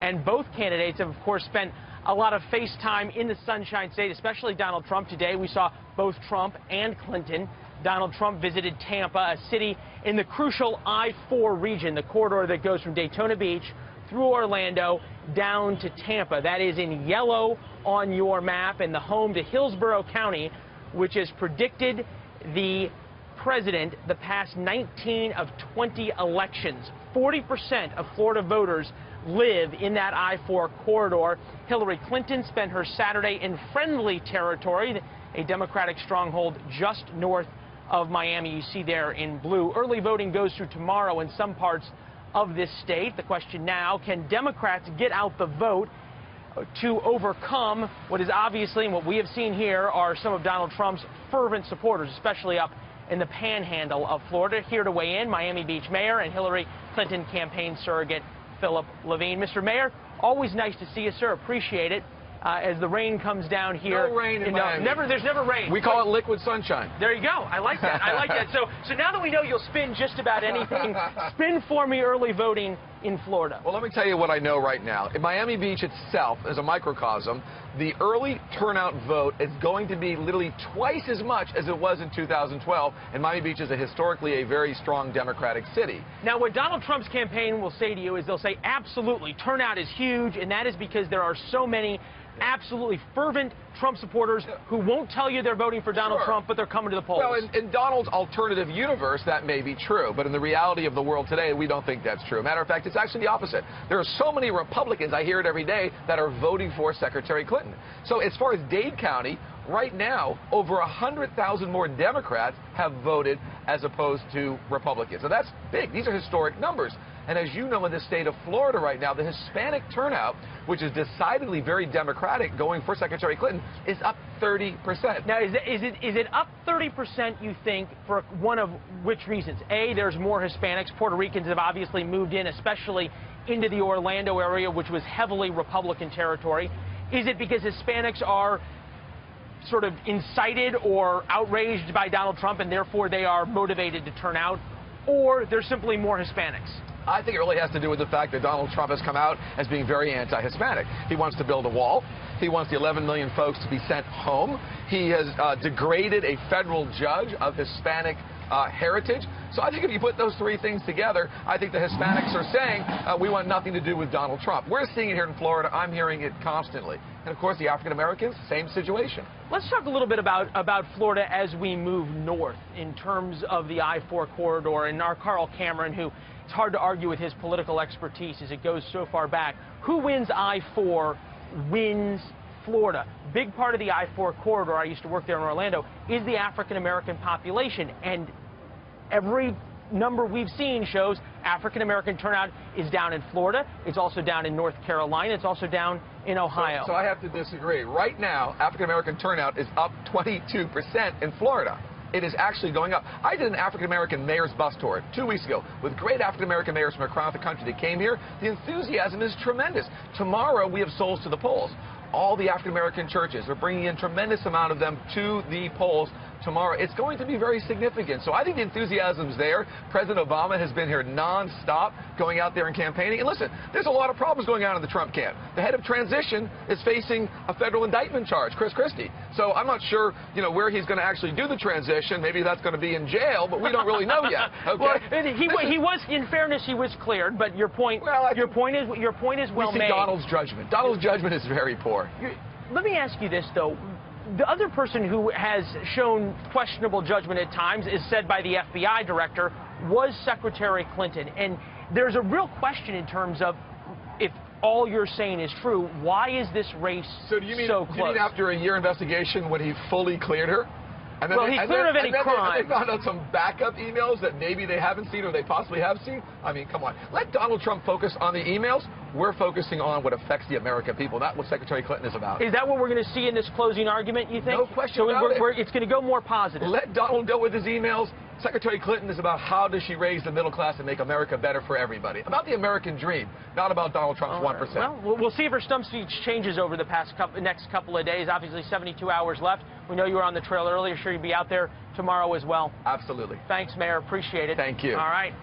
And both candidates have, of course, spent a lot of face time in the Sunshine State, especially Donald Trump. Today we saw both Trump and Clinton. Donald Trump visited Tampa, a city in the crucial I-4 region, the corridor that goes from Daytona Beach through Orlando down to Tampa. That is in yellow on your map, and the home to Hillsborough County, which has predicted the president the past 19 of 20 elections. 40% of Florida voters live in that I-4 corridor. Hillary Clinton spent her Saturday in friendly territory, a Democratic stronghold just north of Miami. You see there in blue. Early voting goes through tomorrow in some parts of this state. The question now, can Democrats get out the vote to overcome what is obviously, and what we have seen here, are some of Donald Trump's fervent supporters, especially up in the panhandle of Florida. Here to weigh in, Miami Beach Mayor and Hillary Clinton campaign surrogate Philip Levine. Mr. Mayor, always nice to see you, sir. Appreciate it. As the rain comes down here. No rain in Miami. There's never rain. We call it liquid sunshine. There you go. I like that. I like that. So now that we know you'll spin just about anything, spin for me early voting in Florida. Well, let me tell you what I know right now. In Miami Beach itself, as a microcosm, the early turnout vote is going to be literally twice as much as it was in 2012. And Miami Beach is historically a very strong Democratic city. Now, what Donald Trump's campaign will say to you is they'll say, absolutely, turnout is huge, and that is because there are so many absolutely fervent Trump supporters who won't tell you they're voting for Donald Trump, but they're coming to the polls. Well, in Donald's alternative universe, that may be true, but in the reality of the world today, we don't think that's true. Matter of fact, it's actually the opposite. There are so many Republicans, I hear it every day, that are voting for Secretary Clinton. So as far as Dade County, right now, over 100,000 more Democrats have voted as opposed to Republicans. So that's big. These are historic numbers. And as you know, in the state of Florida right now, the Hispanic turnout, which is decidedly very Democratic going for Secretary Clinton, is up 30%. Now, is it up 30%, you think, for one of which reasons? A, there's more Hispanics. Puerto Ricans have obviously moved in, especially into the Orlando area, which was heavily Republican territory. Is it because Hispanics are sort of incited or outraged by Donald Trump, and therefore they are motivated to turn out? Or there's simply more Hispanics? I think it really has to do with the fact that Donald Trump has come out as being very anti-Hispanic. He wants to build a wall. He wants the 11 million folks to be sent home. He has degraded a federal judge of Hispanic heritage. So I think if you put those three things together, I think the Hispanics are saying we want nothing to do with Donald Trump. We're seeing it here in Florida. I'm hearing it constantly. And, of course, the African Americans, same situation. Let's talk a little bit about Florida as we move north in terms of the I-4 corridor. And our Carl Cameron, who it's hard to argue with his political expertise as it goes so far back. Who wins I-4 wins Florida. Big part of the I-4 corridor, I used to work there in Orlando, is the African-American population. And every number we've seen shows African-American turnout is down in Florida. It's also down in North Carolina. It's also down in Ohio. So I have to disagree. Right now, African-American turnout is up 22% in Florida. It is actually going up. I did an African-American mayor's bus tour 2 weeks ago with great African-American mayors from across the country that came here. The enthusiasm is tremendous. Tomorrow, we have souls to the polls. All the African-American churches are bringing in tremendous amount of them to the polls tomorrow. It's going to be very significant. So I think the enthusiasm's there. President Obama has been here nonstop, going out there and campaigning. And listen, there's a lot of problems going on in the Trump camp. The head of transition is facing a federal indictment charge, Chris Christie. So I'm not sure, where he's going to actually do the transition. Maybe that's going to be in jail, but we don't really know yet. Okay. Well, he was, in fairness, he was cleared. But your point, your point is well made. Donald's judgment. Donald's judgment is very poor. Let me ask you this, though. The other person who has shown questionable judgment at times is said by the FBI director was Secretary Clinton. And there's a real question in terms of if all you're saying is true, why is this race so close? You mean after a year investigation when he fully cleared her? And then well, he's cleared of any crime. They found out some backup emails that maybe they haven't seen or they possibly have seen. I mean, come on. Let Donald Trump focus on the emails. We're focusing on what affects the American people, not what Secretary Clinton is about. Is that what we're going to see in this closing argument, you think? No question about it. It's going to go more positive. Let Donald go with his emails. Secretary Clinton is about how does she raise the middle class and make America better for everybody. About the American dream, not about Donald Trump's 1%. Well, we'll see if her stump speech changes over the next couple of days. Obviously, 72 hours left. We know you were on the trail earlier. Sure you'll be out there tomorrow as well. Absolutely. Thanks, Mayor. Appreciate it. Thank you. All right.